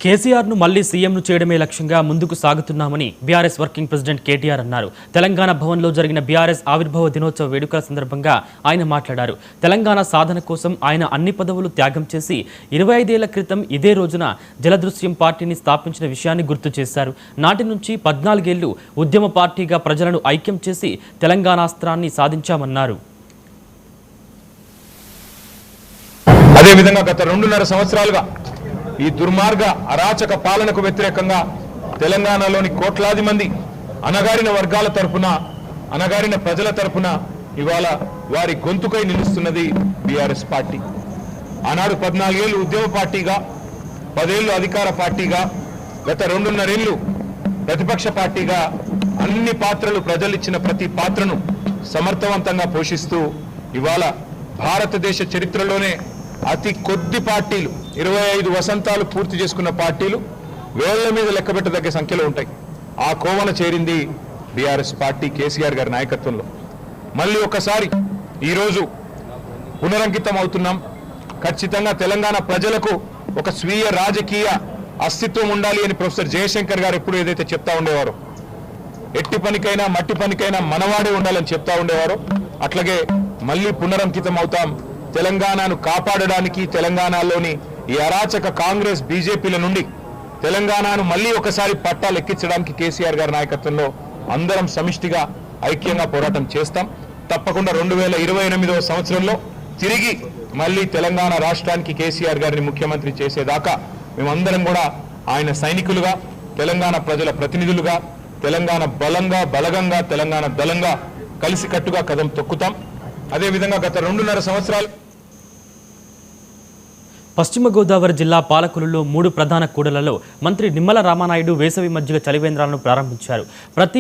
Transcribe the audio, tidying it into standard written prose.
కేసీఆర్ను మళ్లీ సీఎంను చేయడమే లక్ష్యంగా ముందుకు సాగుతున్నామని బీఆర్ఎస్ వర్కింగ్ ప్రెసిడెంట్ కేటీఆర్ అన్నారు. తెలంగాణ భవన్లో జరిగిన బీఆర్ఎస్ ఆవిర్భావ దినోత్సవ వేడుకల సందర్భంగా ఆయన మాట్లాడారు. తెలంగాణ సాధన కోసం ఆయన అన్ని పదవులు త్యాగం చేసి 25 ఏళ్ల క్రితం ఇదే రోజున జలదృశ్యం పార్టీని స్థాపించిన విషయాన్ని గుర్తు చేశారు. నాటి నుంచి 14 ఏళ్లు ఉద్యమ పార్టీగా ప్రజలను ఐక్యం చేసి తెలంగాణాస్త్రాన్ని సాధించామన్నారు. అదేవిధంగా గత 2.5 సంవత్సరాలుగా ఈ దుర్మార్గ అరాచక పాలనకు వ్యతిరేకంగా తెలంగాణలోని కోట్లాది మంది అణగారిన వర్గాల తరపున అణగారిన ప్రజల తరపున ఇవాళ వారి గొంతుకై నిలుస్తున్నది బీఆర్ఎస్ పార్టీ. ఆనాడు 14 ఏళ్లు ఉద్యమ పార్టీగా, 10 ఏళ్లు అధికార పార్టీగా, గత 2.5 ఏళ్లు ప్రతిపక్ష పార్టీగా అన్ని పాత్రలు ప్రజలిచ్చిన ప్రతి పాత్రను సమర్థవంతంగా పోషిస్తూ ఇవాళ భారతదేశ చరిత్రలోనే అతి కొద్ది పార్టీలు 25 వసంతాలు పూర్తి చేసుకున్న పార్టీలు వేళ్ల మీద లెక్కబెట్టదగ్గ సంఖ్యలో ఉంటాయి. ఆ కోవన చేరింది బీఆర్ఎస్ పార్టీ కేసీఆర్ గారి నాయకత్వంలో. మళ్ళీ ఒకసారి ఈరోజు పునరంకితం అవుతున్నాం. ఖచ్చితంగా తెలంగాణ ప్రజలకు ఒక స్వీయ రాజకీయ అస్తిత్వం ఉండాలి అని ప్రొఫెసర్ జయశంకర్ గారు ఎప్పుడు ఏదైతే చెప్తా ఉండేవారో, ఎట్టి పనికైనా మట్టి పనికైనా మనవాడే ఉండాలని చెప్తా ఉండేవారో, అట్లాగే మళ్ళీ పునరంకితం అవుతాం. తెలంగాణను కాపాడడానికి, తెలంగాణలోని ఈ అరాచక కాంగ్రెస్ బీజేపీల నుండి తెలంగాణను మళ్ళీ ఒకసారి పట్టాలెక్కించడానికి కేసీఆర్ గారి నాయకత్వంలో అందరం సమిష్టిగా ఐక్యంగా పోరాటం చేస్తాం. తప్పకుండా 2028వ సంవత్సరంలో తిరిగి మళ్ళీ తెలంగాణ రాష్ట్రానికి కేసీఆర్ గారిని ముఖ్యమంత్రి చేసేదాకా మేమందరం కూడా ఆయన సైనికులుగా, తెలంగాణ ప్రజల ప్రతినిధులుగా, తెలంగాణ బలగంగా, తెలంగాణ దళంగా కలిసికట్టుగా కదం తొక్కుతాం. అదేవిధంగా గత 2.5 సంవత్సరాలు పశ్చిమ గోదావరి జిల్లా పాలకులలో 3 ప్రధాన కూడళ్లలో మంత్రి నిమ్మల రామానాయుడు వేసవి మజ్జిగ చలివేంద్రాలను ప్రారంభించారు. ప్రతి